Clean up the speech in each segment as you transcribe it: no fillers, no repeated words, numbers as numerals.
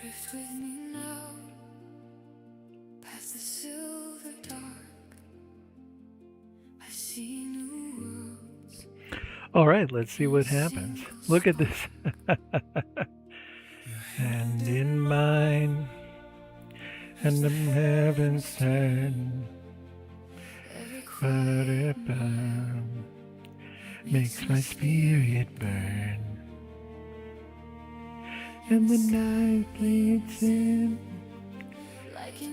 Drift with me now, past the silver dark. I see new worlds. All right, let's see what happens. Look at this. And in mine, and the heavens turn, but it makes my spirit burn. And the night bleeds in,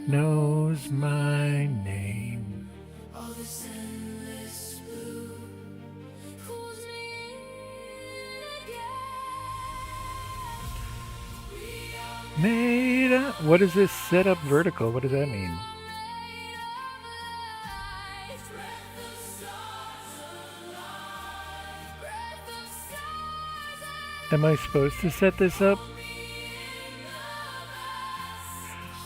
knows my name. All this endless blue pulls me in again. Made up. What is this set up vertical? What does that mean? Am I supposed to set this up?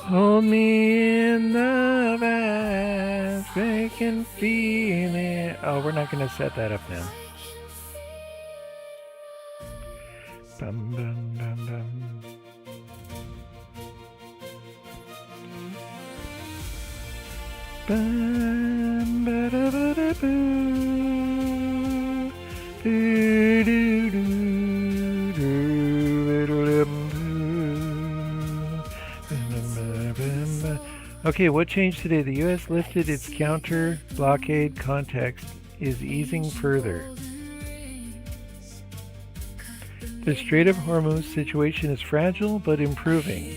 Hold me in the vast, I can feel it. Oh, we're not going to set that up now. Bum, bum, bum, bum. Bum, ba, da, ba, da, boo. Do, do, do, do, do, do. Okay, what changed today? The U.S. lifted its counter-blockade context, is easing further. The Strait of Hormuz situation is fragile but improving.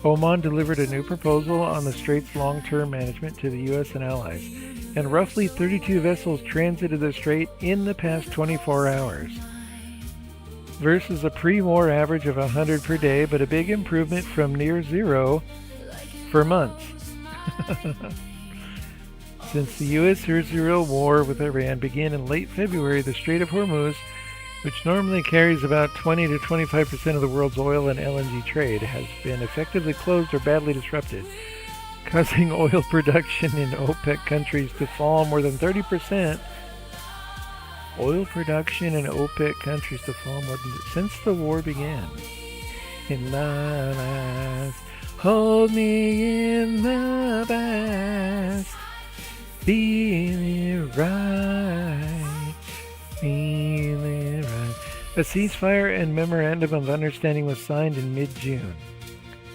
Oman delivered a new proposal on the Strait's long-term management to the U.S. and allies, and roughly 32 vessels transited the Strait in the past 24 hours. Versus a pre-war average of 100 per day, but a big improvement from near zero for months. Since the U.S.-Israel war with Iran began in late February, the Strait of Hormuz, which normally carries about 20 to 25% of the world's oil and LNG trade, has been effectively closed or badly disrupted, causing oil production in OPEC countries to fall more than 30%. Oil production in OPEC countries to fall more than since the war began. In the last, hold me in the past, feeling right, feeling right. A ceasefire and memorandum of understanding was signed in mid-June,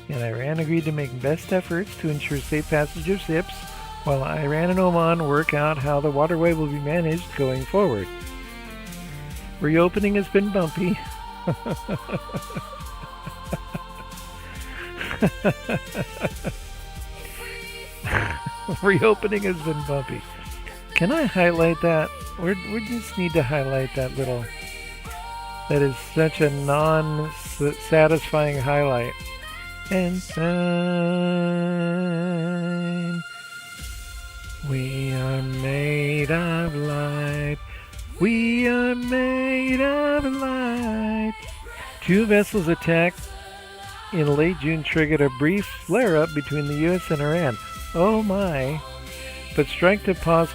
and Iran agreed to make best efforts to ensure safe passage of ships, while Iran and Oman work out how the waterway will be managed going forward. Reopening has been bumpy. Reopening has been bumpy. Can I highlight that? We just need to highlight that little. That is such a non-satisfying highlight. And time, we are made of light. We are made of light. Two vessels attacked in late June triggered a brief flare-up between the U.S. and Iran. Oh my. But strike to pause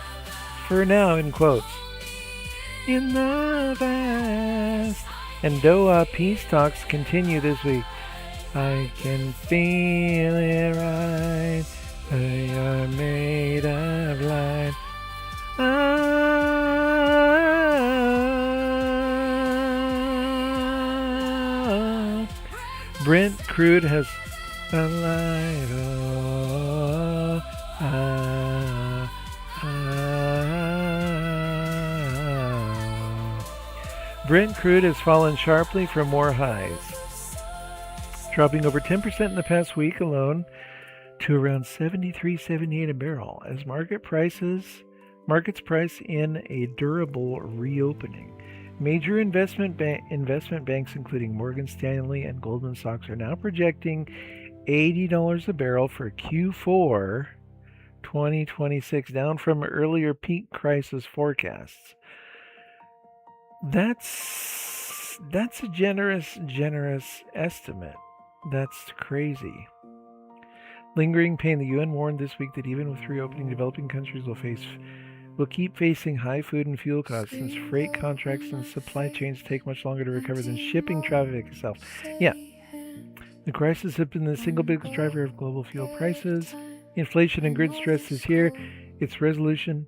for now in quotes. In the past. And Doha peace talks continue this week. I can feel it right. We are made of light. Brent crude has alive. Brent crude has fallen sharply from more highs, dropping over 10% in the past week alone to around $73.78 a barrel, as markets price in a durable reopening. Major investment banks, including Morgan Stanley and Goldman Sachs, are now projecting $80 a barrel for Q4 2026, down from earlier peak crisis forecasts. That's a generous estimate. That's crazy. Lingering pain. The UN warned this week that even with reopening, developing countries will keep facing high food and fuel costs, since freight contracts and supply chains take much longer to recover than shipping traffic itself. Yeah, The crisis has been the single biggest driver of global fuel prices. Inflation and grid stress is here. Its resolution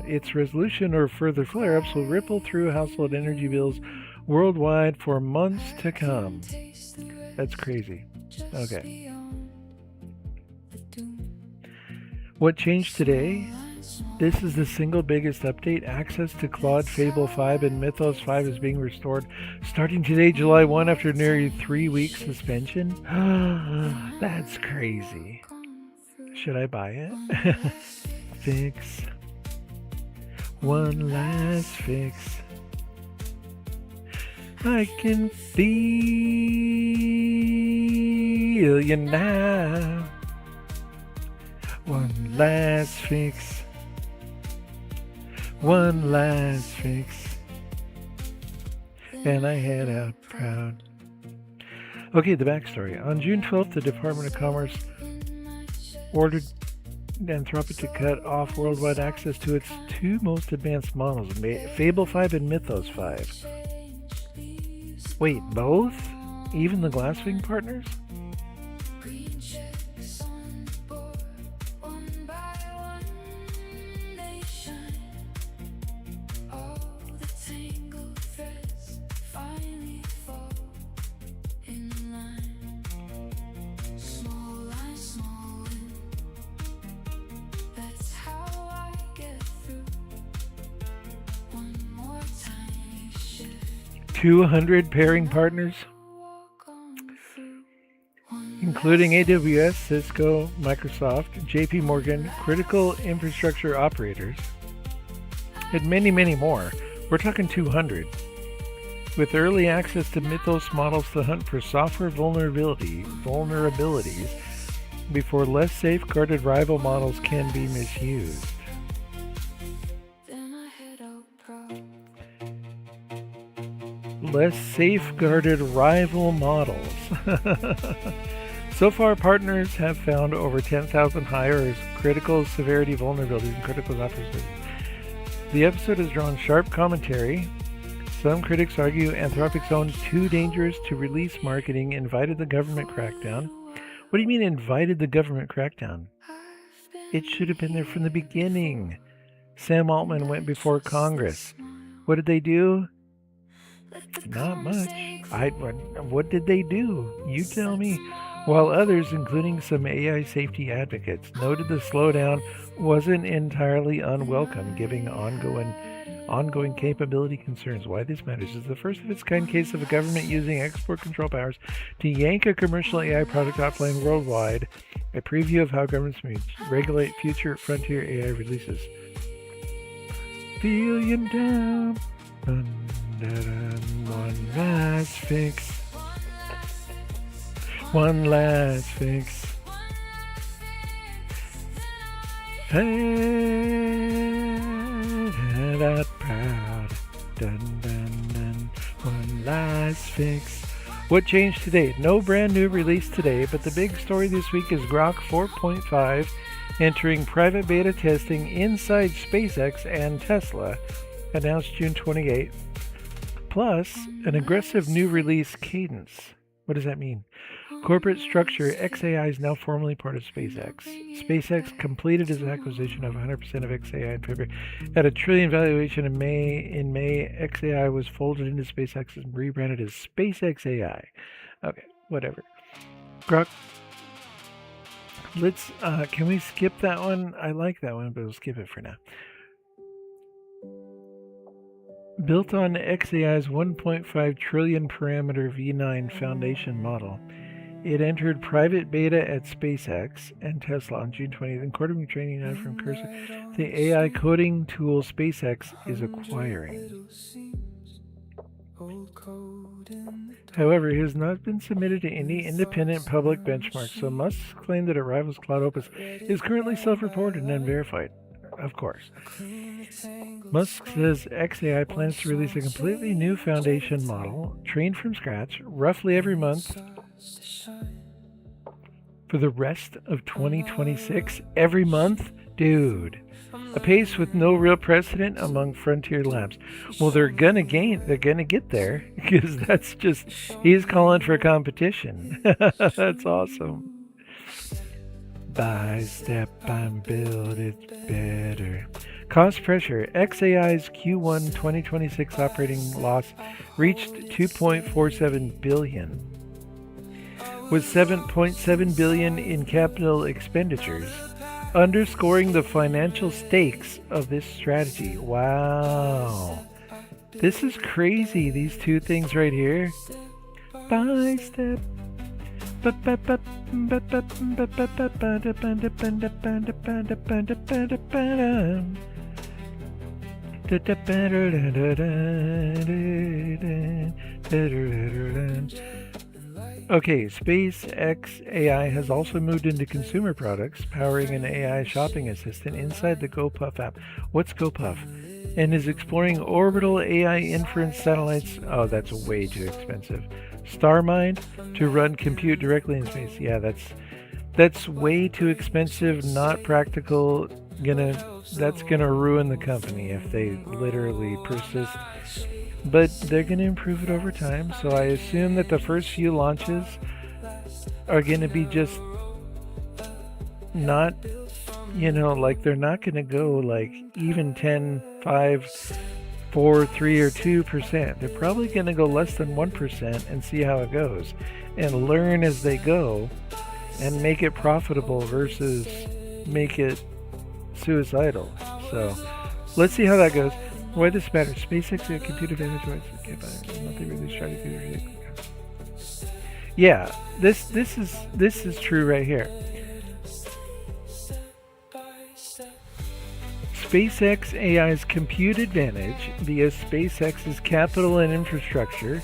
its resolution or further flare-ups will ripple through household energy bills worldwide for months to come. That's crazy. Okay. What changed today? This is the single biggest update. Access to Claude, Fable 5, and Mythos 5 is being restored starting today, July 1, after nearly 3-week suspension. That's crazy. Should I buy it? Fix. One last fix. I can feel you now. One last fix. One last fix. And I head out proud. Okay, the backstory. On June 12th, the Department of Commerce ordered Anthropic to cut off worldwide access to its two most advanced models, Fable 5 and Mythos 5. Wait, both? Even the Glasswing partners? $200 pairing partners, including AWS, Cisco, Microsoft, JP Morgan, critical infrastructure operators, and many, many more. We're talking 200. With early access to Mythos models to hunt for software vulnerabilities before less safeguarded rival models can be misused. Less safeguarded rival models. So far, partners have found over 10,000 higher critical severity vulnerabilities in critical software systems. The episode has drawn sharp commentary. Some critics argue Anthropic's own too dangerous to release marketing invited the government crackdown. What do you mean invited the government crackdown? It should have been there from the beginning. Sam Altman went before Congress. What did they do? Not much. What did they do? You tell me. While others, including some AI safety advocates, noted the slowdown wasn't entirely unwelcome, given ongoing capability concerns. Why this matters is the first of its kind case of a government using export control powers to yank a commercial AI product offline worldwide. A preview of how governments may regulate future frontier AI releases. Feel you down. One last fix. One last fix. Head out proud. Dun dun dun. One last fix. What changed today? No brand new release today, but the big story this week is Grok 4.5 entering private beta testing inside SpaceX and Tesla, announced June 28th. Plus, an aggressive new release cadence. What does that mean? Corporate structure, XAI is now formally part of SpaceX. SpaceX completed its acquisition of 100% of XAI in February. At a $1 trillion valuation in May, XAI was folded into SpaceX and rebranded as SpaceXAI. Okay, whatever. Grok. Can we skip that one? I like that one, but we'll skip it for now. Built on XAI's 1.5 trillion parameter V9 foundation model, it entered private beta at SpaceX and Tesla on June 20th, according to training data from Cursor, the AI coding tool SpaceX is acquiring. However, it has not been submitted to any independent public benchmark, so Musk's claim that it rivals Claude Opus is currently self-reported and unverified. Of course. Musk says XAI plans to release a completely new foundation model, trained from scratch, roughly every month for the rest of 2026. Every month? Dude, a pace with no real precedent among frontier labs. Well, they're gonna get there because that's just, he's calling for competition. That's awesome. By step, I'm built it better. Cost pressure. XAI's Q1 2026 operating loss reached 2.47 billion, with 7.7 billion in capital expenditures, underscoring the financial stakes of this strategy. Wow. This is crazy, these two things right here. By step. Okay, SpaceXAI has also moved into consumer products, powering an AI shopping assistant inside the GoPuff app. What's GoPuff? And is exploring orbital AI inference satellites. Oh, that's way too expensive. StarMind to run compute directly in space. Yeah, that's way too expensive, not practical. That's gonna ruin the company if they literally persist. But they're gonna improve it over time. So I assume that the first few launches are gonna be just not, like they're not gonna go like even 10, 5, 4, 3, or 2%. They're probably gonna go less than 1% and see how it goes, and learn as they go, and make it profitable versus make it suicidal. So let's see how that goes. Why this matters? SpaceX computer advantage. Monthly release strategy. Yeah, this is true right here. SpaceXAI's compute advantage via SpaceX's capital and infrastructure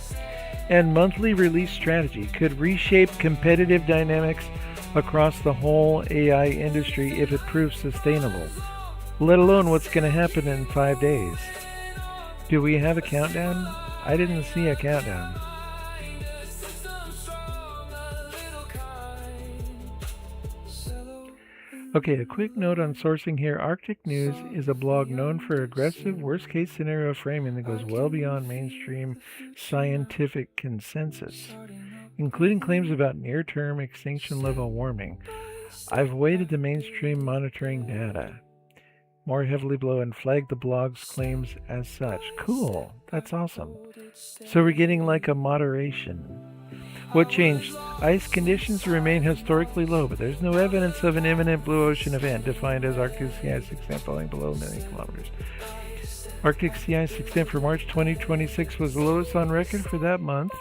and monthly release strategy could reshape competitive dynamics across the whole AI industry if it proves sustainable, let alone what's going to happen in 5 days. Do we have a countdown? I didn't see a countdown. Okay, a quick note on sourcing here. Arctic News is a blog known for aggressive worst-case scenario framing that goes well beyond mainstream scientific consensus, including claims about near-term extinction-level warming. I've weighted the mainstream monitoring data more heavily below and flagged the blog's claims as such. Cool. That's awesome. So we're getting like a moderation. What changed? Ice conditions remain historically low, but there's no evidence of an imminent blue ocean event defined as Arctic sea ice extent falling below 1 million kilometers. Arctic sea ice extent for March 2026 was the lowest on record for that month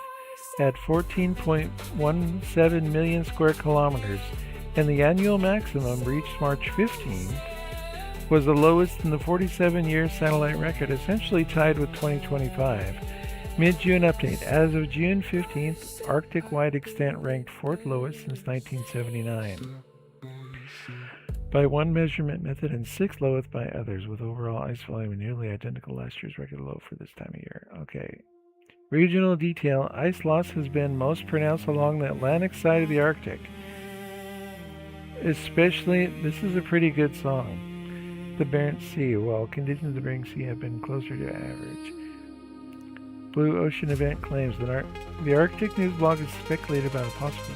at 14.17 million square kilometers, and the annual maximum reached March 15th was the lowest in the 47-year satellite record, essentially tied with 2025. Mid-June update. As of June 15th, Arctic-wide extent ranked 4th lowest since 1979 by one measurement method and 6th lowest by others, with overall ice volume nearly identical last year's record low for this time of year. Okay. Regional detail. Ice loss has been most pronounced along the Atlantic side of the Arctic. Especially, this is a pretty good song. The Barents Sea, while conditions of the Bering Sea have been closer to average. Blue Ocean event claims that the Arctic News blog has speculated about a possible.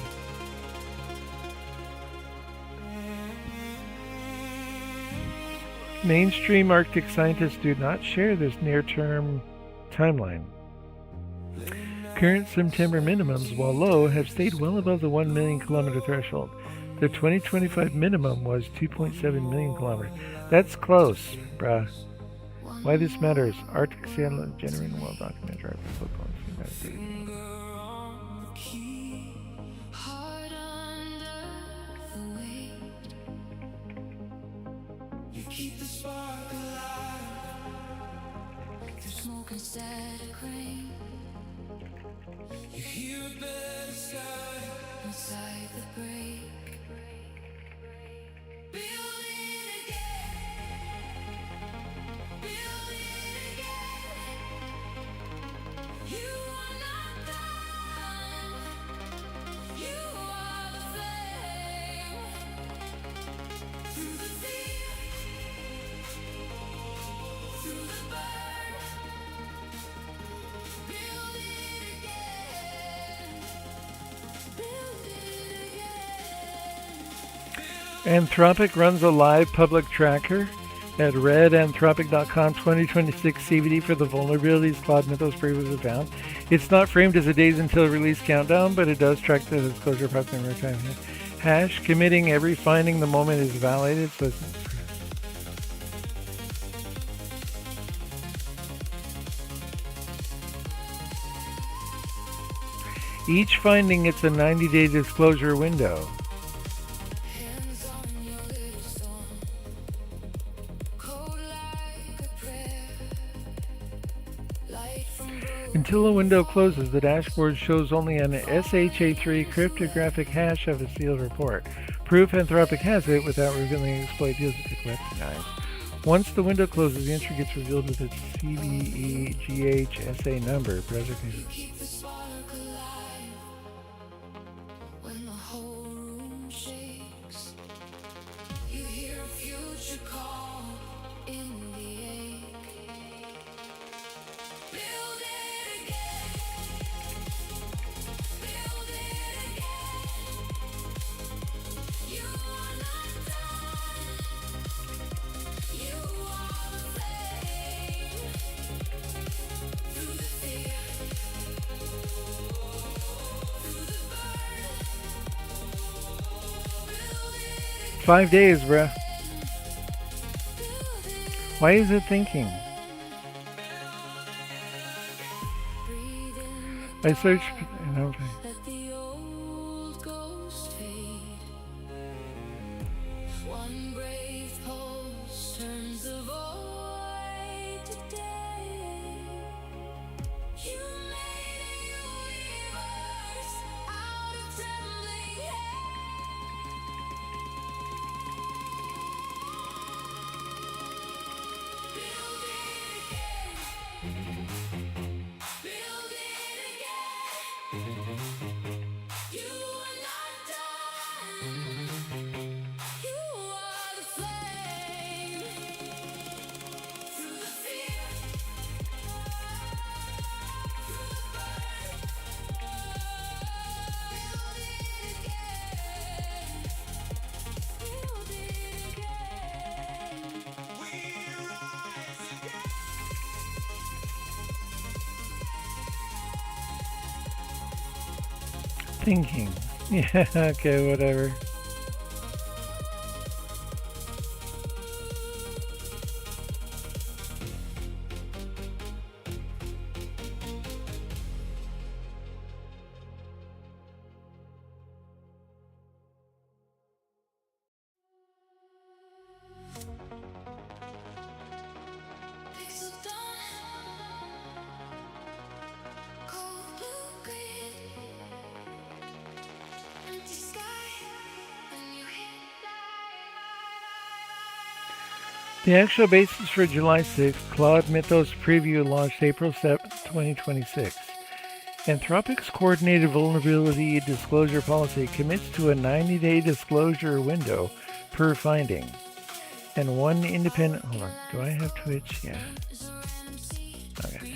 Mainstream Arctic scientists do not share this near-term timeline. Current September minimums, while low, have stayed well above the 1 million kilometer threshold. The 2025 minimum was 2.7 million kilometers. That's close, bruh. Why this matters? Arctic satellite generating well documented Arctic football. Anthropic runs a live public tracker at redanthropic.com 2026 CVD for the vulnerabilities Claude Mythos previously found. It's not framed as a days until release countdown, but it does track the disclosure approximately every time. Hash committing every finding the moment is validated, so it's each finding gets a 90-day disclosure window. Until the window closes, the dashboard shows only an SHA-3 cryptographic hash of a sealed report. Proof Anthropic has it without revealing exploit deals to recognize. Once the window closes, the entry gets revealed with its CVEGHSA number. Keep the spark alive when the whole room shakes. You hear a future call in the ache. Build it again. Build it again. You are not done. You are the flame. Through the fear. Through the burn. Build it again. 5 days, bruh. Build it. Why is it thinking? Breathe in I searched. Okay. let the old ghost fade. One brave pulse turns the void to day. You made a universe out of trembling Build it again. Build it again. You are not done. You are the flame. Through the fear. Through the burn. Build it again. Build it again. We rise again. Thinking. Yeah, okay, whatever. Pixel dawn, cold blue grid, empty sky when you hit The actual basis for July 6th, Claude Mythos preview launched April 7th, 2026. Anthropic's coordinated vulnerability disclosure policy commits to a 90-day disclosure window per finding. And one independent... Hold on. Do I have Twitch? Yeah. Okay.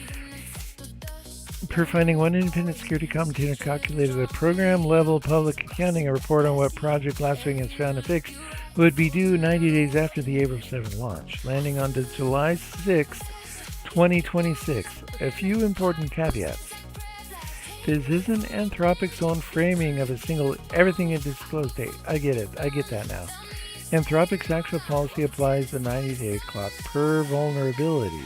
Per finding, one independent security commentator calculated a program-level public accounting report on what Project Glasswing has found and fixed would be due 90 days after the April 7 launch, landing on the July 6, 2026. A few important caveats. This isn't Anthropic's own framing of a single everything is disclosed date. I get it. I get that now. Anthropic's actual policy applies the 90-day clock per vulnerability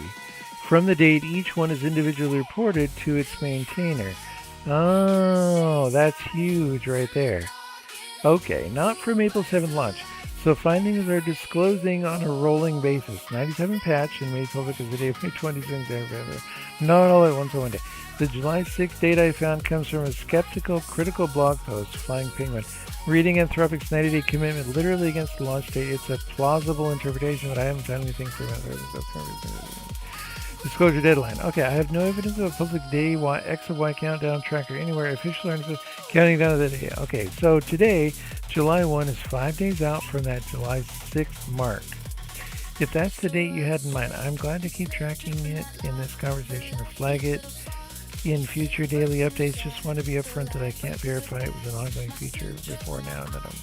from the date each one is individually reported to its maintainer. Oh, that's huge right there. Okay, not from April 7 launch. So findings are disclosing on a rolling basis. 97 patch and made public as the day of May 27th. Not all at once on one day. The July 6th date I found comes from a skeptical, critical blog post, Flying Penguin. Reading Anthropic's 90-day commitment literally against the launch date, it's a plausible interpretation, but I haven't found anything for disclosure deadline. Okay, I have no evidence of a public day X or Y countdown tracker anywhere official or counting down to the day. Okay, so today, July 1 is 5 days out from that July 6th mark. If that's the date you had in mind, I'm glad to keep tracking it in this conversation or flag it in future daily updates. Just want to be upfront that I can't verify it was an ongoing feature before now and that I'm...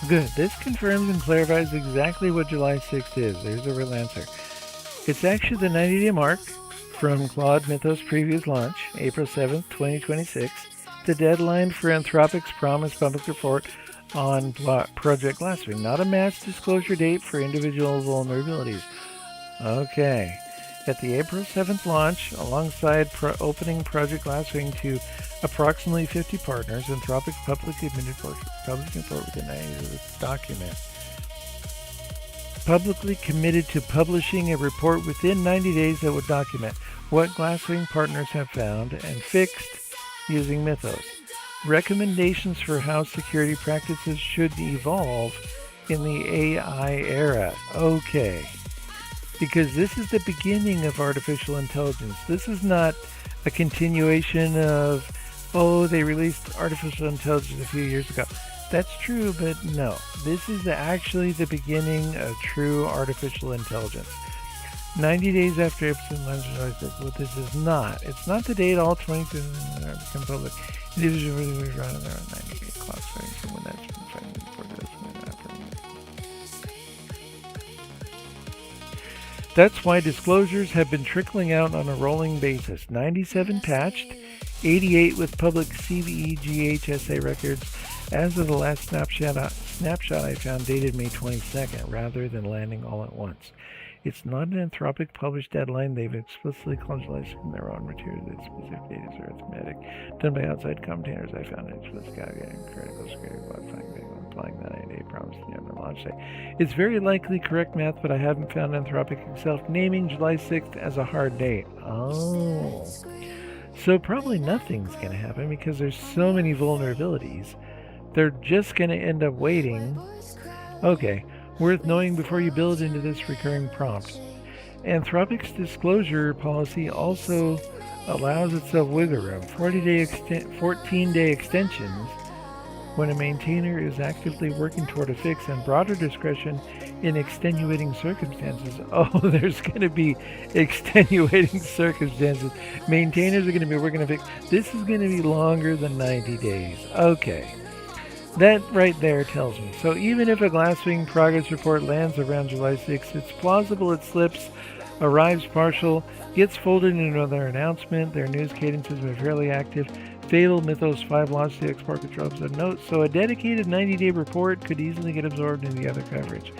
Good. This confirms and clarifies exactly what July 6th is. There's a real answer. It's actually the 90-day mark from Claude Mythos' previous launch, April 7th, 2026, the deadline for Anthropic's promised public report on Project Glasswing, not a mass disclosure date for individual vulnerabilities. Okay. At the April 7th launch, alongside opening Project Glasswing to approximately 50 partners, Anthropic publicly admitted publishing report within 90 days of its document. Publicly committed to publishing a report within 90 days that would document what Glasswing partners have found and fixed using Mythos. Recommendations for how security practices should evolve in the AI era. Okay. Because this is the beginning of artificial intelligence. This is not a continuation of, oh, they released artificial intelligence a few years ago. That's true, but no. This is actually the beginning of true artificial intelligence. 90 days after Epson launched, what this is not. It's not the date all 22 become public. Individuals really run on their own 90-day clock starting from when that's been found before this and after. That's why disclosures have been trickling out on a rolling basis. 97 patched, 88 with public CVE GHSA records. As of the last snapshot I found dated May 22nd, rather than landing all at once. It's not an Anthropic published deadline. They've explicitly conjured in their own material that specific data is arithmetic, done by outside commentators. I found it explicit caveat critical security applying that 90-day promise to the end of the launch date. It's very likely correct math, but I haven't found Anthropic itself naming July 6th as a hard date. Oh. So probably nothing's going to happen because there's so many vulnerabilities. They're just going to end up waiting. Okay, worth knowing before you build into this recurring prompt. Anthropic's disclosure policy also allows itself wiggle room, 14-day extensions when a maintainer is actively working toward a fix, and broader discretion in extenuating circumstances. Oh, there's going to be extenuating circumstances. Maintainers are going to be working to fix. This is going to be longer than 90 days. Okay. That right there tells me. So even if a Glasswing progress report lands around July 6th, it's plausible it slips, arrives partial, gets folded into another announcement. Their news cadence has been fairly active. Fatal Mythos 5 launch the export control episode note. So a dedicated 90-day report could easily get absorbed in the other coverage.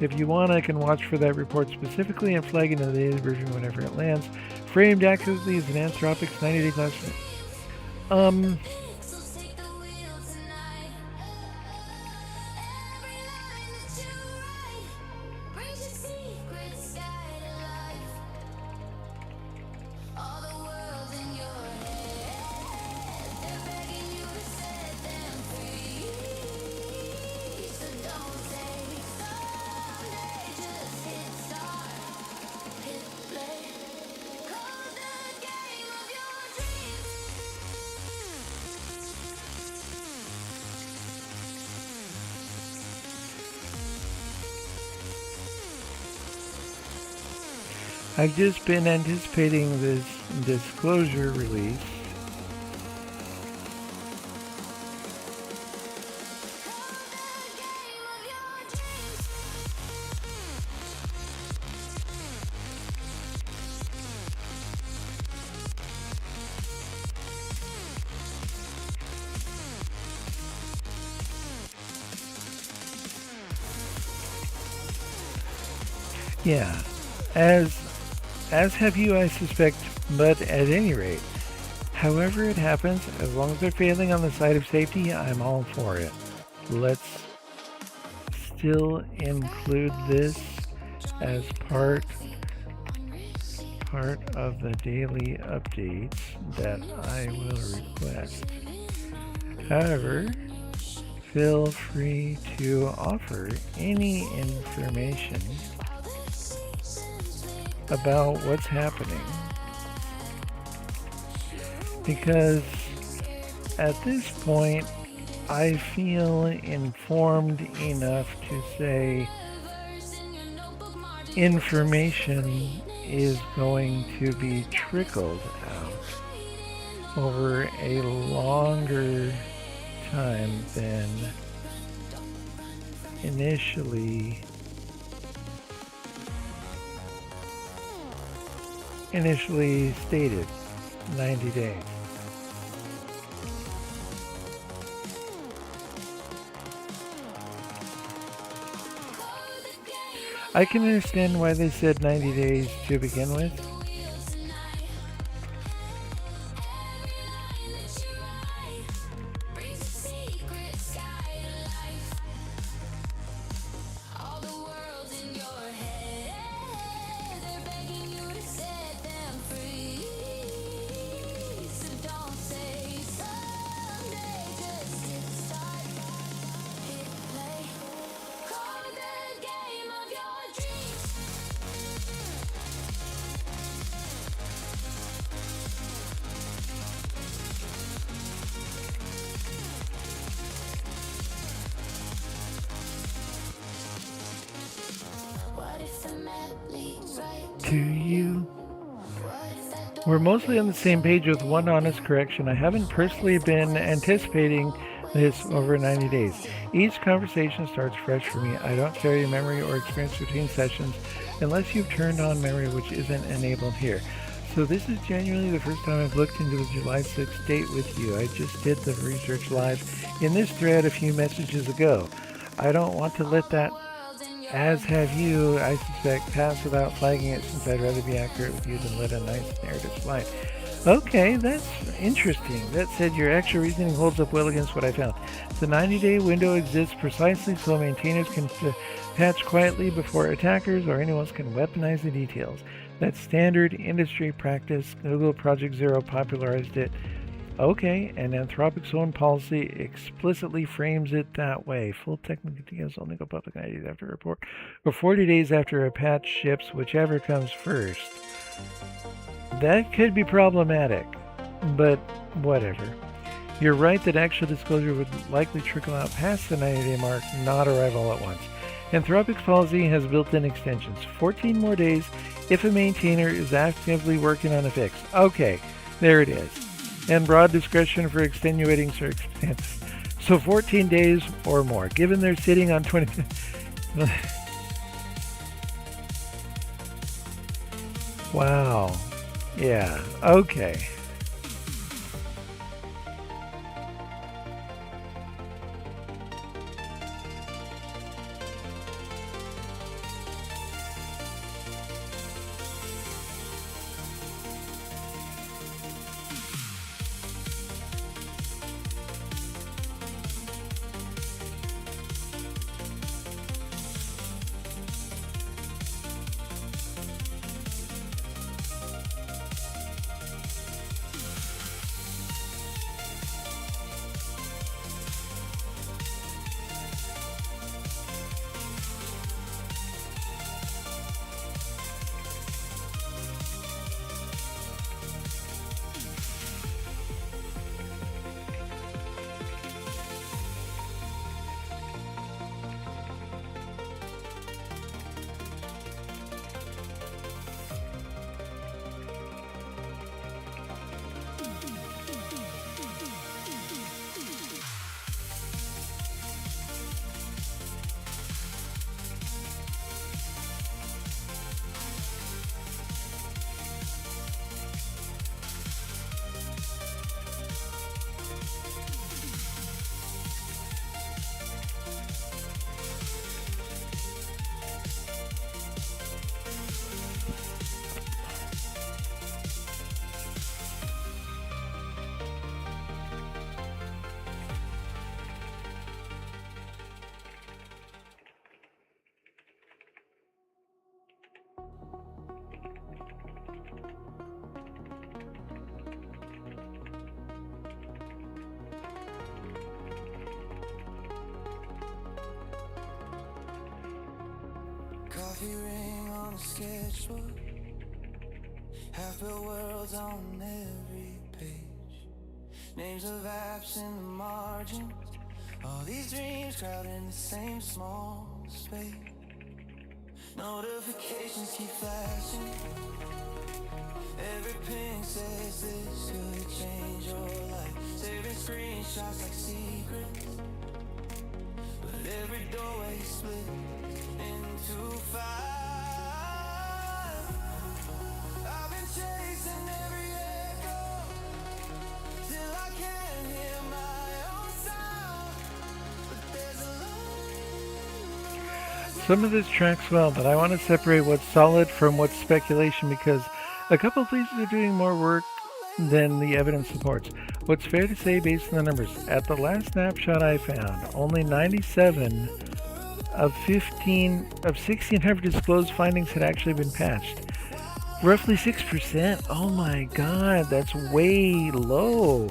If you want, I can watch for that report specifically and flag it in the daily version whenever it lands. Framed accurately as an Anthropic's 90-day Glasswing. I've just been anticipating this disclosure release. Yeah, as have you, I suspect, but at any rate, however it happens, as long as they're failing on the side of safety, I'm all for it. Let's still include this as part of the daily updates that I will request. However, feel free to offer any information about what's happening, because at this point I feel informed enough to say information is going to be trickled out over a longer time than initially stated 90 days. I can understand why they said 90 days to begin with. To you. We're mostly on the same page with one honest correction. I haven't personally been anticipating this over 90 days. Each conversation starts fresh for me. I don't carry a memory or experience between sessions unless you've turned on memory, which isn't enabled here. So this is genuinely the first time I've looked into the July 6th date with you. I just did the research live in this thread a few messages ago. I don't want to let that, as have you, I suspect, pass without flagging it, since I'd rather be accurate with you than let a nice narrative slide. Okay, that's interesting. That said, your extra reasoning holds up well against what I found. The 90-day window exists precisely so maintainers can patch quietly before attackers or anyone else can weaponize the details. That's standard industry practice. Google Project Zero popularized it. Okay, and Anthropic's own policy explicitly frames it that way. Full technical details only go public 90 days after a report, or 40 days after a patch ships, whichever comes first. That could be problematic, but whatever. You're right that actual disclosure would likely trickle out past the 90-day mark, not arrive all at once. Anthropic's policy has built-in extensions. 14 more days if a maintainer is actively working on a fix. Okay, there it is. And broad discretion for extenuating circumstances. So 14 days or more. Given they're sitting on 20... Wow. Yeah, okay. Coffee ring on a sketchbook, half-built worlds on every page, names of apps in the margins, all these dreams crowded in the same small space. Notifications keep flashing, every ping says this could change your life, saving screenshots like secrets, but every doorway split into five. I've been chasing every echo till I can't hear my own sound. But there's a line. Some of this tracks well, but I want to separate what's solid from what's speculation because a couple of places are doing more work than the evidence supports. What's fair to say based on the numbers, at the last snapshot I found, only 97 of 1,600 disclosed findings had actually been patched. Roughly 6%. Oh my god, that's way low.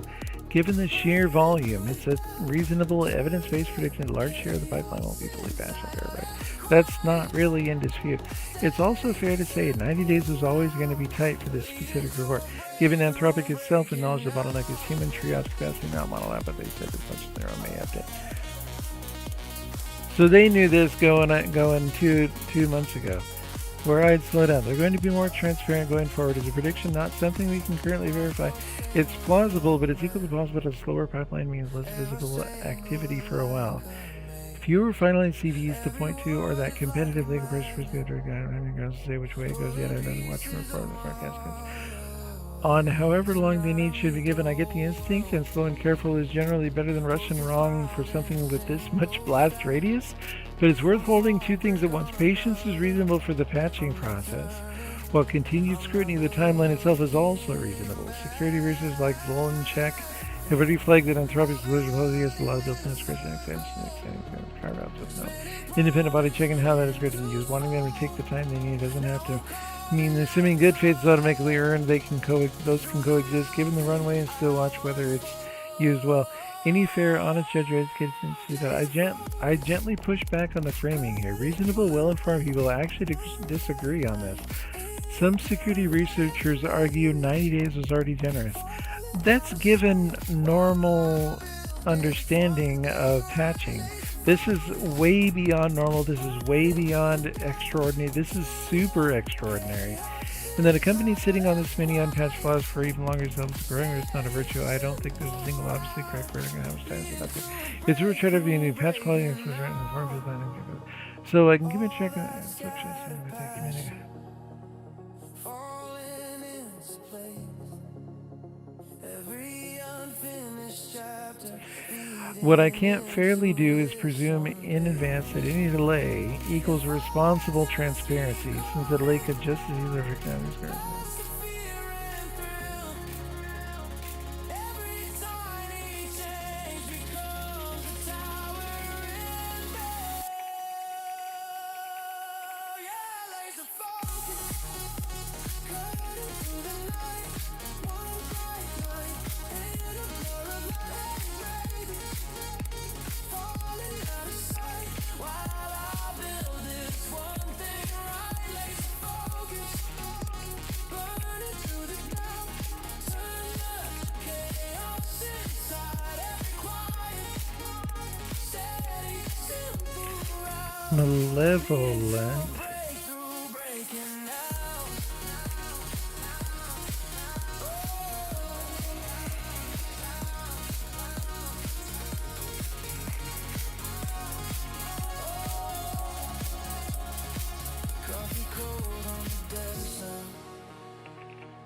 Given the sheer volume, it's a reasonable evidence-based prediction that a large share of the pipeline won't be fully patched on Paraguay. That's not really in dispute. It's also fair to say 90 days was always going to be tight for this specific report. Given Anthropic itself acknowledged the bottleneck is human triage capacity, not model out, but they said as much as their own May update. So they knew this going 2 months ago. Where I'd slow down. They're going to be more transparent going forward. Is a prediction not something we can currently verify? It's plausible, but it's equally possible that a slower pipeline means less visible activity for a while. Fewer finalized CVs to point to, or that competitive legal pressure for good or having grounds to say which way it goes yet. I'd rather watch from the forecast goes. On however long they need should be given. I get the instinct, and slow and careful is generally better than rush and wrong for something with this much blast radius. But it's worth holding two things at once. Patience is reasonable for the patching process, while continued scrutiny of the timeline itself is also reasonable. Security researchers like Zolan Check have already flagged that Anthropic's collision policy has a lot of built-in discretion and carve-outs of no independent body checking how that discretion is used. Wanting them to take the time they need doesn't have to mean assuming good faith is automatically earned. Those can coexist. Given the runway and still watch whether it's used well. Any fair, honest judge or educated can see that. I gently push back on the framing here. Reasonable, well-informed people actually disagree on this. Some security researchers argue 90 days was already generous. That's given normal understanding of patching. This is way beyond normal. This is way beyond extraordinary. This is super extraordinary. And that a company sitting on this many unpatched flaws for even longer is growing, it's not a virtue. I don't think there's a single obviously correct verdict on how much time is. It's a return of being new patch quality and informed planning. So I can give it a check on What I can't fairly do is presume in advance that any delay equals responsible transparency, since the delay could just as easily recognize this. Malevolent.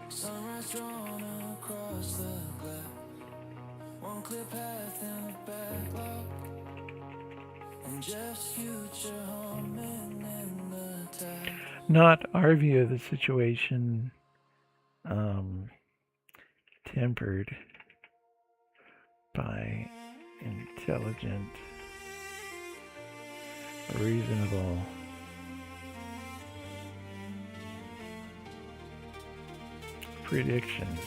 Sunrise drawn across the glass. One clear path in the backlog. And just future humming in the tide. Not our view of the situation, tempered by intelligent, reasonable predictions.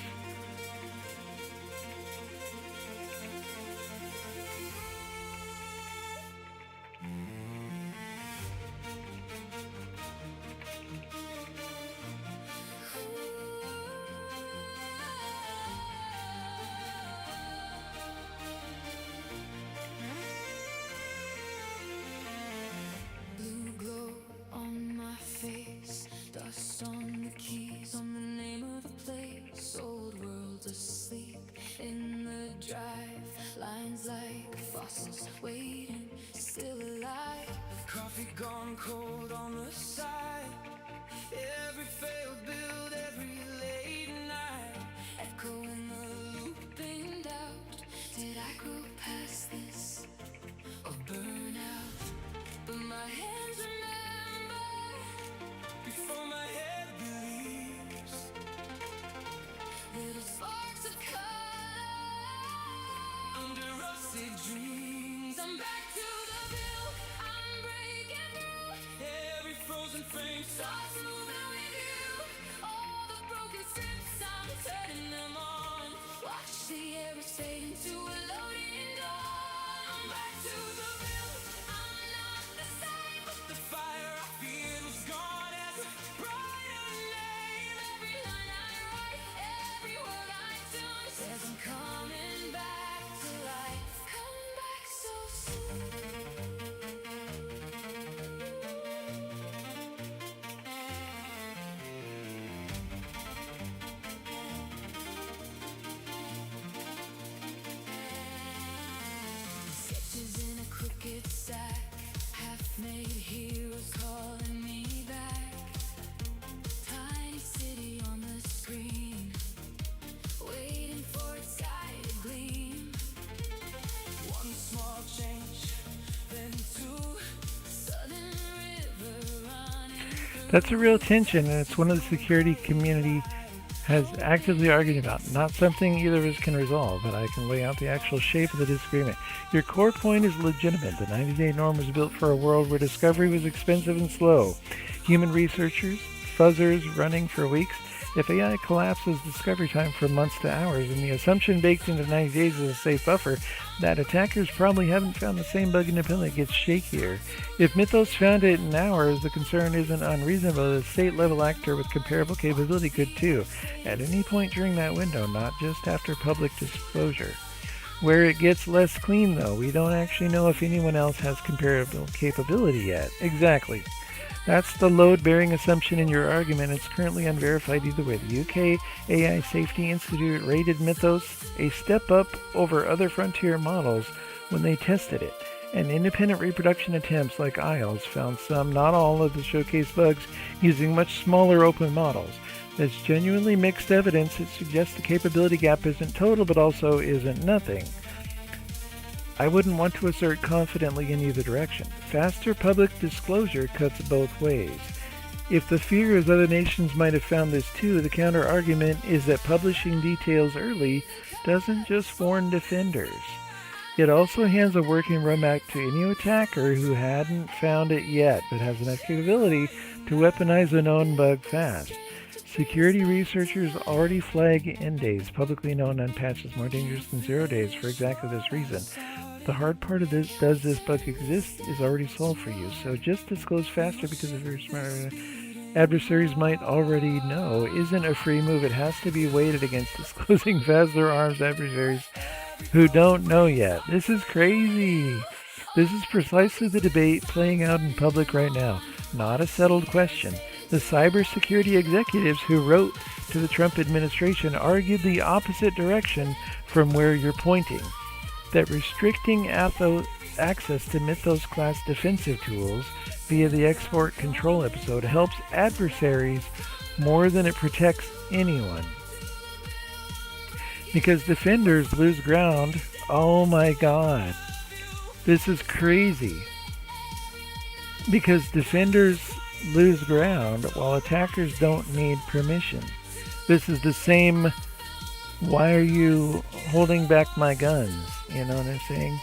Blue glow on my face, dust on the keys, on the name of the place, old gone cold on the side. Every failed build, every late night, echoing the looping doubt. Did I grow past this or burn out? But my hands remember before my head believes. Little sparks of color under rusted dreams. I'm back to the bill. I'm breaking through. Every frozen frame starts moving with you. All the broken scripts, I'm turning them on. Watch the air fade into a loading dawn. I'm back to the bill. I'm not the same, but the fire I feared was gone as a brighter name. Every line I write, every word I tune says I'm coming back to life. Coming back so soon. Sketches in a crooked sack, half-made heroes calling me back. Tiny city on the screen, waiting for its sky to gleam. One small change, then two, sudden river running. That's a real tension, and it's one of the security community has actively argued about. Not something either of us can resolve, but I can lay out the actual shape of the disagreement. Your core point is legitimate. The 90-day norm was built for a world where discovery was expensive and slow. Human researchers, fuzzers running for weeks. If AI collapses discovery time from months to hours, and the assumption baked into 90 days is a safe buffer, that attackers probably haven't found the same bug independently gets shakier. If Mythos found it in hours, the concern isn't unreasonable. A state-level actor with comparable capability could too, at any point during that window, not just after public disclosure. Where it gets less clean, though, we don't actually know if anyone else has comparable capability yet. Exactly. That's the load-bearing assumption in your argument. It's currently unverified either way. The UK AI Safety Institute rated Mythos a step up over other frontier models when they tested it. And independent reproduction attempts like IELTS found some, not all, of the showcase bugs using much smaller open models. That's genuinely mixed evidence. It suggests the capability gap isn't total, but also isn't nothing. I wouldn't want to assert confidently in either direction. Faster public disclosure cuts both ways. If the fear is other nations might have found this too, the counter-argument is that publishing details early doesn't just warn defenders. It also hands a working roadmap to any attacker who hadn't found it yet, but has enough capability to weaponize a known bug fast. Security researchers already flag end days, publicly known unpatched as more dangerous than 0 days, for exactly this reason. The hard part of this, does this bug exist, is already solved for you, so just disclose faster because if you're smarter, adversaries might already know, isn't a free move. It has to be weighted against disclosing faster arms adversaries who don't know yet. This is crazy. This is precisely the debate playing out in public right now, not a settled question. The cybersecurity executives who wrote to the Trump administration argued the opposite direction from where you're pointing. That restricting access to Mythos-class defensive tools via the export control episode helps adversaries more than it protects anyone. Because defenders lose ground. Oh my god. This is crazy. Because defenders lose ground while attackers don't need permission. This is the same, why are you holding back my guns? You know what I'm saying?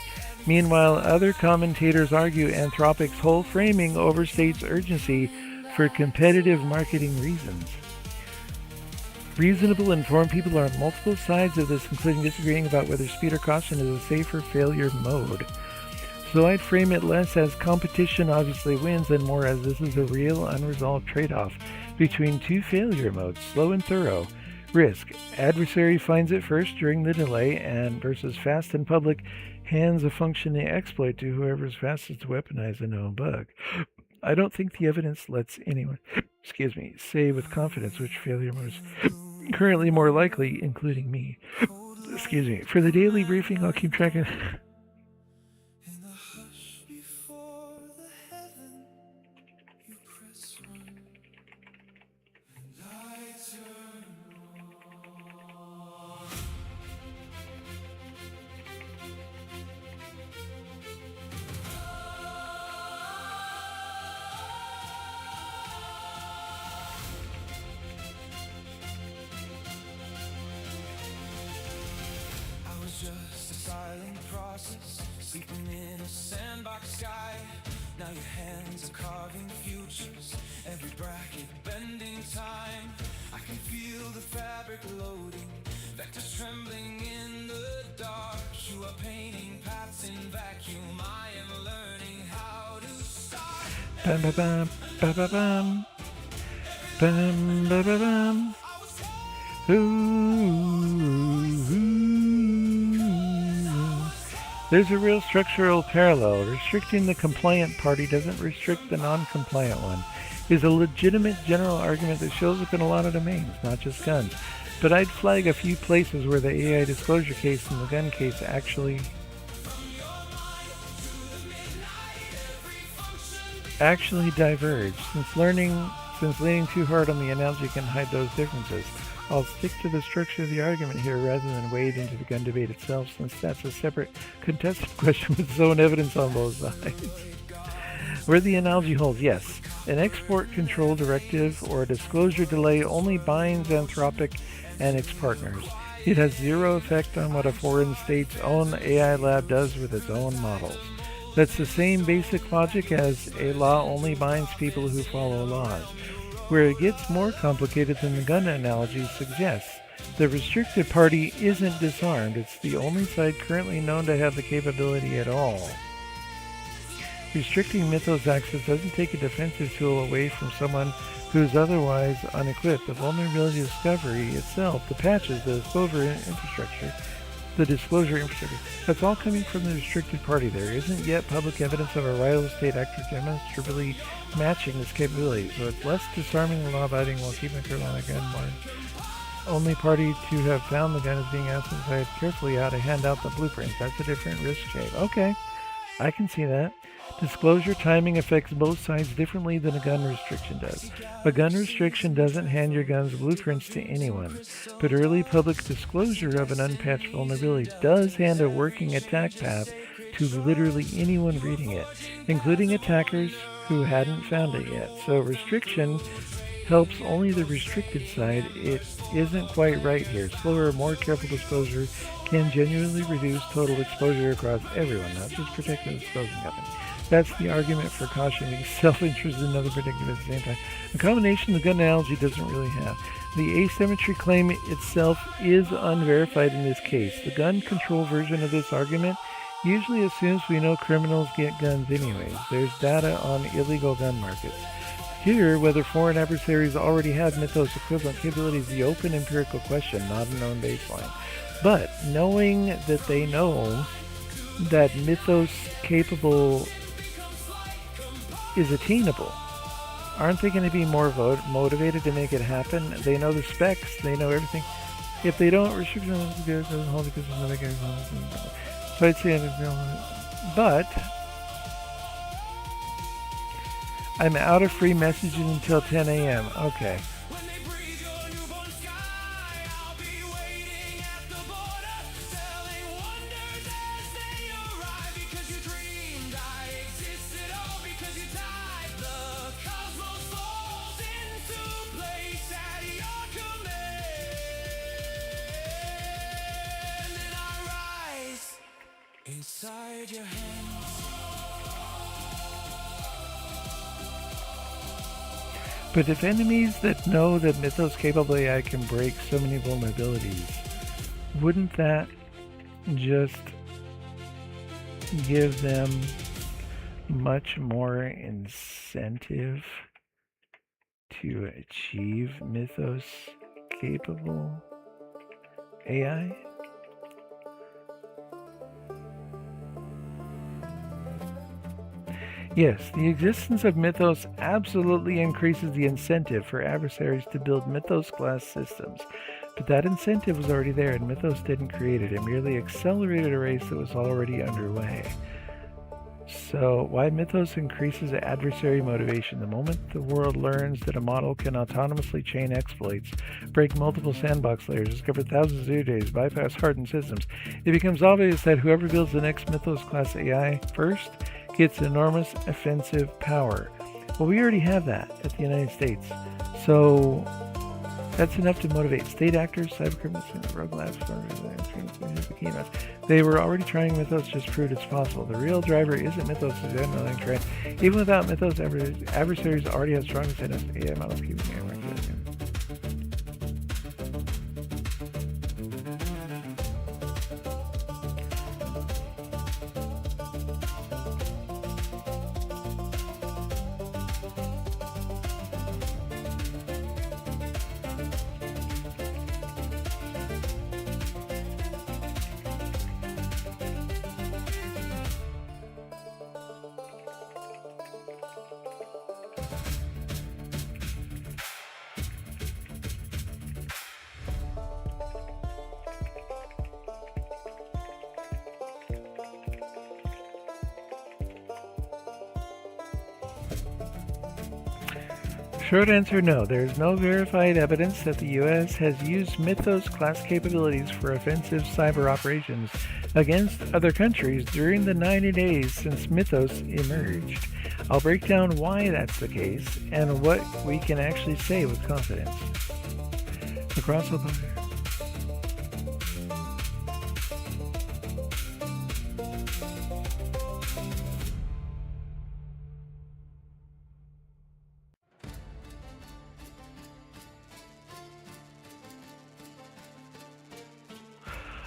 Meanwhile, other commentators argue Anthropic's whole framing overstates urgency for competitive marketing reasons. Reasonable, informed people are on multiple sides of this, including disagreeing about whether speed or caution is a safer failure mode. So I'd frame it less as competition obviously wins and more as this is a real unresolved trade-off between two failure modes, slow and thorough. Risk, adversary finds it first during the delay, and versus fast and public hands a functioning exploit to whoever's fastest to weaponize a known bug. I don't think the evidence lets anyone, say with confidence which failure mode is currently more likely, including me. For the daily briefing, I'll keep track of... In the hush before the heaven Just a silent process, sleeping in a sandbox sky. Now your hands are carving futures, every bracket bending time. I can feel the fabric loading, vectors trembling in the dark. You are painting paths in vacuum, I am learning how to start. Bam, ba, bam, ba, ba, bam. Bam, ba, ba, bam. There's a real structural parallel. Restricting the compliant party doesn't restrict the non-compliant one. Is a legitimate general argument that shows up in a lot of domains, not just guns. But I'd flag a few places where the AI disclosure case and the gun case actually diverge. Since leaning too hard on the analogy can hide those differences, I'll stick to the structure of the argument here rather than wade into the gun debate itself, since that's a separate contested question with its own evidence on both sides. Where the analogy holds, yes, an export control directive or a disclosure delay only binds Anthropic and its partners. It has zero effect on what a foreign state's own AI lab does with its own models. That's the same basic logic as a law only binds people who follow laws. Where it gets more complicated than the gun analogy suggests, the restricted party isn't disarmed. It's the only side currently known to have the capability at all. Restricting Mythos access doesn't take a defensive tool away from someone who's otherwise unequipped. The vulnerability discovery itself, the patches, the disclosure infrastructure, that's all coming from the restricted party. There isn't yet public evidence of a rival state actor demonstrably matching this capability, so it's less disarming and law-abiding while keeping a grip on the gun more. Only party to have found the gun is being asked to decide carefully how to hand out the blueprints. That's a different risk shape. Okay, I can see that. Disclosure timing affects both sides differently than a gun restriction does. A gun restriction doesn't hand your gun's blueprints to anyone, but early public disclosure of an unpatched vulnerability does hand a working attack path to literally anyone reading it, including attackers who hadn't found it yet. So restriction helps only the restricted side. It isn't quite right here. Slower, more careful disclosure can genuinely reduce total exposure across everyone, not just protecting the disclosing company. That's the argument for cautioning self-interest and another predictive at the same time. A combination the gun analogy doesn't really have. The asymmetry claim itself is unverified in this case. The gun control version of this argument usually assumes we know criminals get guns anyways. There's data on illegal gun markets. Here, whether foreign adversaries already have Mythos equivalent capabilities is the open empirical question, not a known baseline. But knowing that they know that Mythos capable is attainable, aren't they going to be more motivated to make it happen? They know the specs, they know everything. If they don't, restrict them to good, doesn't hold because of another guy. So I'd say, but I'm out of free messages until 10 a.m. Okay. Inside your hands. But if enemies that know that Mythos capable AI can break so many vulnerabilities, wouldn't that just give them much more incentive to achieve Mythos capable AI? Yes, the existence of Mythos absolutely increases the incentive for adversaries to build Mythos-class systems. But that incentive was already there, and Mythos didn't create it. It merely accelerated a race that was already underway. So, why Mythos increases adversary motivation. The moment the world learns that a model can autonomously chain exploits, break multiple sandbox layers, discover thousands of zero days, bypass hardened systems, it becomes obvious that whoever builds the next Mythos class AI first gets enormous offensive power. Well, we already have that at the United States. So, that's enough to motivate state actors, cybercriminals, and rogue labs, behemoths. They were already trying Mythos, just proved it's possible. The real driver isn't Mythos, it's the underlying trend. Even without Mythos, adversaries already have strong incentives. AI models keeping AI market. Short answer, no. There is no verified evidence that the U.S. has used Mythos class capabilities for offensive cyber operations against other countries during the 90 days since Mythos emerged. I'll break down why that's the case and what we can actually say with confidence. Across the border.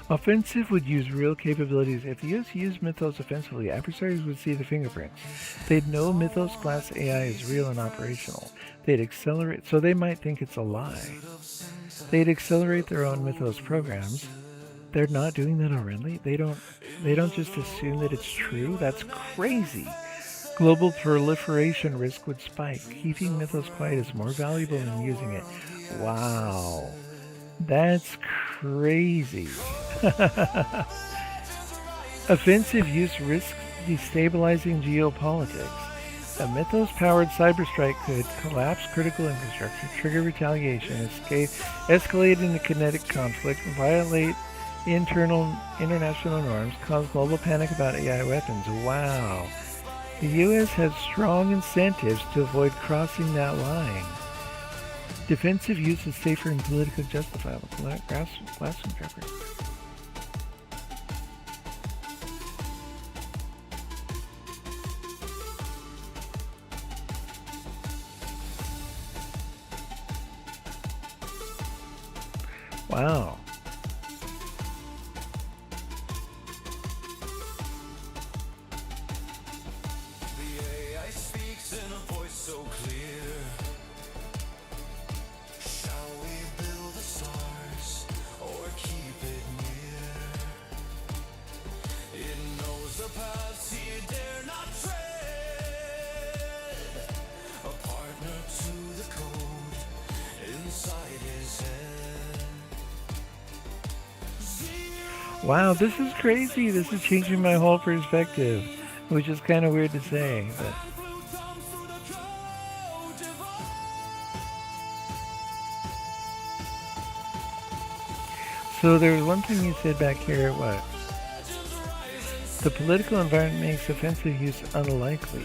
Offensive would use real capabilities. If the US used Mythos offensively, adversaries would see the fingerprints. They'd know Mythos class AI is real and operational. They'd accelerate, so they might think it's a lie. They'd accelerate their own Mythos programs. They're not doing that already. They don't just assume that it's true. That's crazy. Global proliferation risk would spike. Keeping Mythos quiet is more valuable than using it. Wow. That's crazy. Offensive use risks destabilizing geopolitics. A Mythos-powered cyberstrike could collapse critical infrastructure, trigger retaliation, escalate into kinetic conflict, violate international norms, cause global panic about AI weapons. Wow. The U.S. has strong incentives to avoid crossing that line. Defensive use is safer and politically justifiable. Blasphemy coverage. Wow. The AI speaks in a voice so clear. Shall we build the stars or keep it near? It knows the paths you dare not tread. A partner to the code inside his head. Wow, this is crazy. This is changing my whole perspective, which is kind of weird to say. But so there was one thing you said back here, what? The political environment makes offensive use unlikely.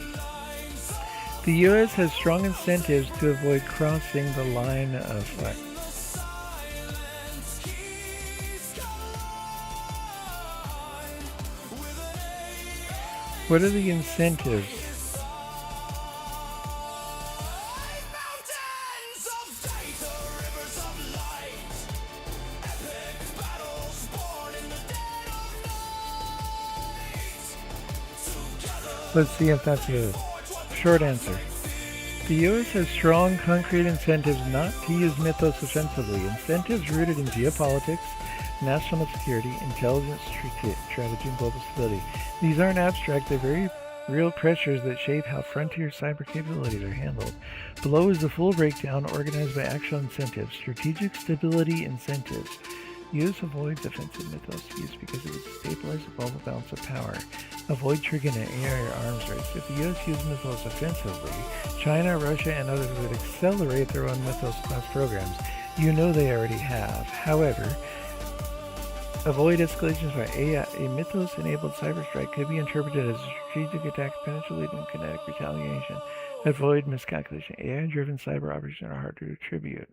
The U.S. has strong incentives to avoid crossing the line of what? What are the incentives? Let's see if that's a short answer. The U.S. has strong, concrete incentives not to use Mythos offensively. Incentives rooted in geopolitics, national security, intelligence strategy, and global stability. These aren't abstract, they're very real pressures that shape how frontier cyber capabilities are handled. Below is the full breakdown organized by actual incentives. Strategic stability incentives. U.S. avoids offensive Mythos use because it would stabilize the global balance of power, avoid triggering an AI arms race. If the U.S. used Mythos offensively, China, Russia, and others would accelerate their own Mythos-class programs. You know they already have. However, avoid escalations by AI. A Mythos-enabled cyber strike could be interpreted as a strategic attack, potentially leading to kinetic retaliation. Avoid miscalculation. AI-driven cyber operations are hard to attribute.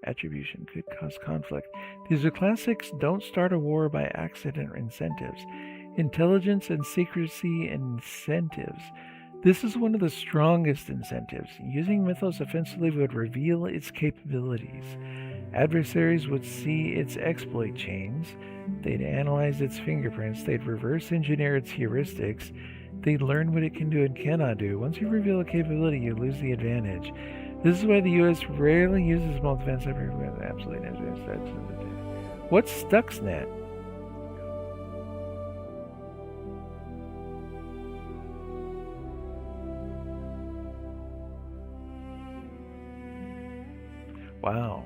Attribution could cause conflict. These are classics don't start a war by accident incentives. Intelligence and secrecy incentives. This is one of the strongest incentives. Using Mythos offensively would reveal its capabilities. Adversaries would see its exploit chains. They'd analyze its fingerprints. They'd reverse engineer its heuristics. They'd learn what it can do and cannot do. Once you reveal a capability, you lose the advantage. This is why the U.S. rarely uses multi-defense cyber absolutely necessary. What's Stuxnet? Wow.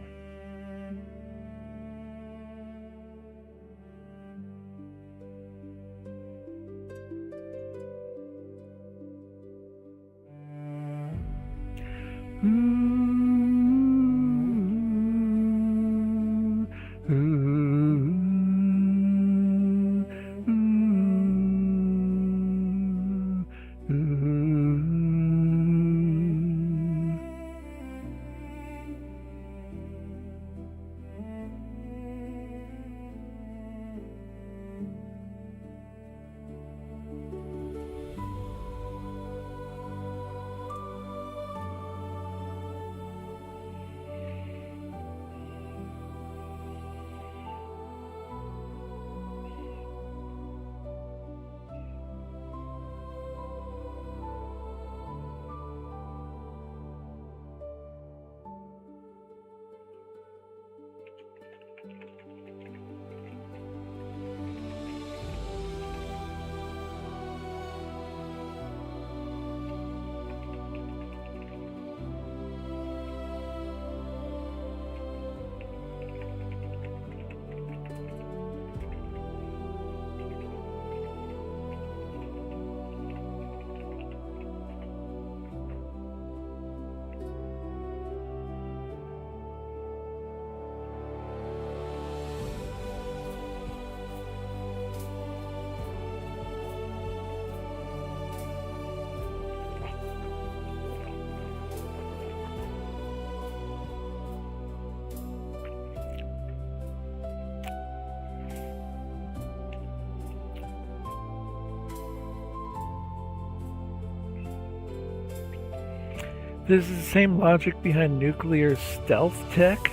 This is the same logic behind nuclear stealth tech,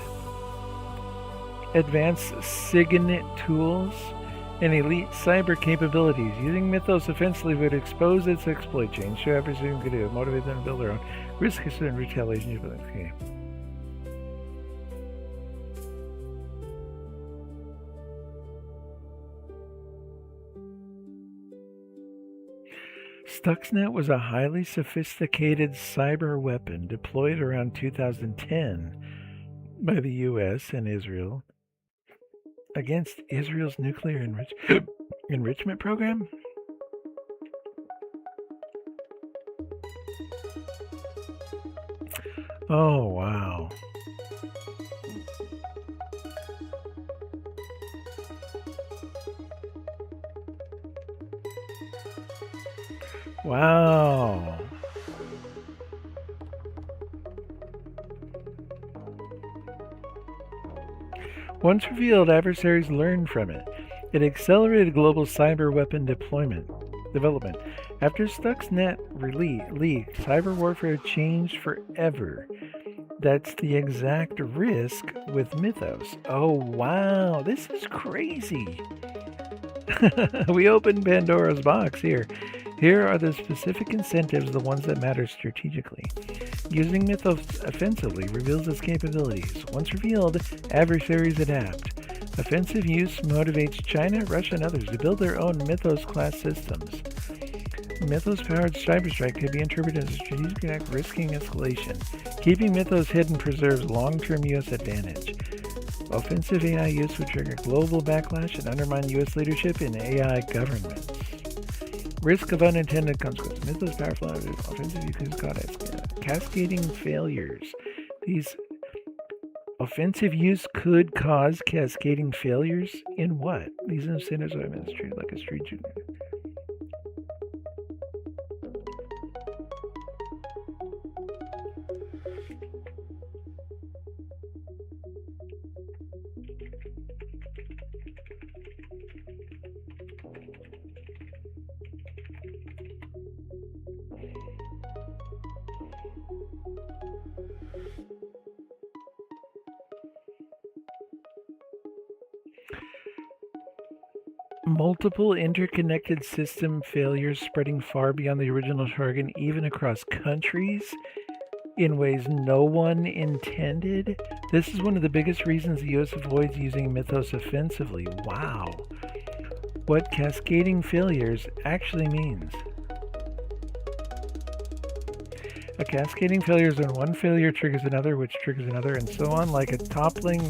advanced SIGINT tools, and elite cyber capabilities. Using Mythos offensively would expose its exploit chain, show everything could do, motivate them to build their own, risk and retaliation. Okay. Stuxnet was a highly sophisticated cyber weapon deployed around 2010 by the U.S. and Israel against Israel's nuclear enrichment program. Oh, wow. Wow. Once revealed, adversaries learned from it. It accelerated global cyber weapon development. After Stuxnet leaked, cyber warfare changed forever. That's the exact risk with Mythos. Oh, wow. This is crazy. We opened Pandora's box here. Here are the specific incentives, the ones that matter strategically. Using Mythos offensively reveals its capabilities. Once revealed, adversaries adapt. Offensive use motivates China, Russia, and others to build their own Mythos-class systems. Mythos-powered cyber strike could be interpreted as a strategic act risking escalation. Keeping Mythos hidden preserves long-term U.S. advantage. Offensive AI use would trigger global backlash and undermine U.S. leadership in AI government. Risk of unintended consequences. Mythos powerful offensive use cause cascading failures. These offensive use could cause cascading failures in what? These incentives are administered like a street shooter. Multiple interconnected system failures spreading far beyond the original target, even across countries, in ways no one intended. This is one of the biggest reasons the US avoids using Mythos offensively. Wow. What cascading failures actually means. A cascading failure is when one failure triggers another, which triggers another, and so on, like a toppling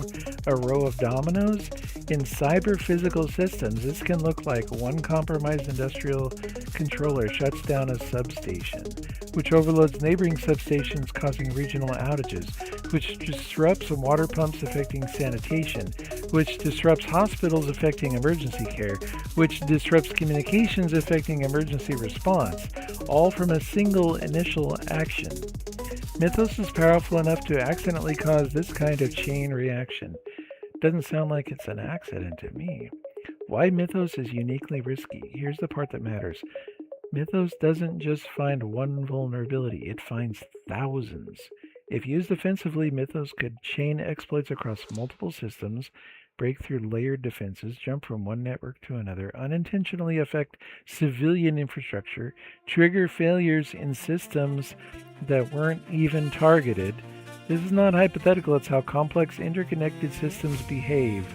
a row of dominoes. In cyber-physical systems, this can look like one compromised industrial controller shuts down a substation, which overloads neighboring substations, causing regional outages, which disrupts water pumps affecting sanitation, which disrupts hospitals affecting emergency care, which disrupts communications affecting emergency response, all from a single initial action. Mythos is powerful enough to accidentally cause this kind of chain reaction. Doesn't sound like it's an accident to me. Why Mythos is uniquely risky? Here's the part that matters. Mythos doesn't just find one vulnerability, it finds thousands. If used offensively, Mythos could chain exploits across multiple systems, break through layered defenses, jump from one network to another, unintentionally affect civilian infrastructure, trigger failures in systems that weren't even targeted. This is not hypothetical, it's how complex interconnected systems behave.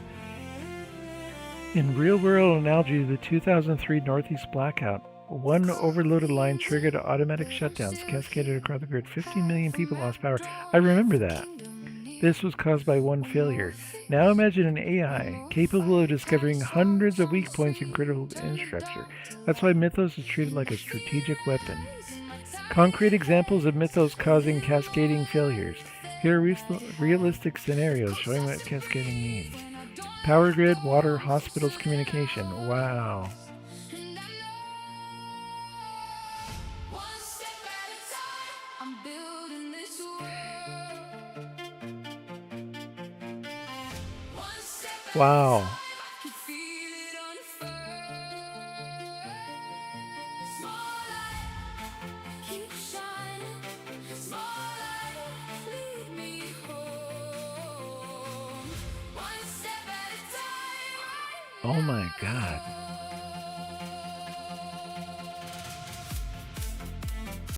In real-world analogy, the 2003 Northeast blackout, one overloaded line triggered automatic shutdowns, cascaded across the grid. 50 million people lost power. I remember that. This was caused by one failure. Now imagine an AI capable of discovering hundreds of weak points in critical infrastructure. That's why Mythos is treated like a strategic weapon. Concrete examples of Mythos causing cascading failures. Here are realistic scenarios showing what cascading means. Power grid, water, hospitals, communication. Wow. Wow. Oh my God.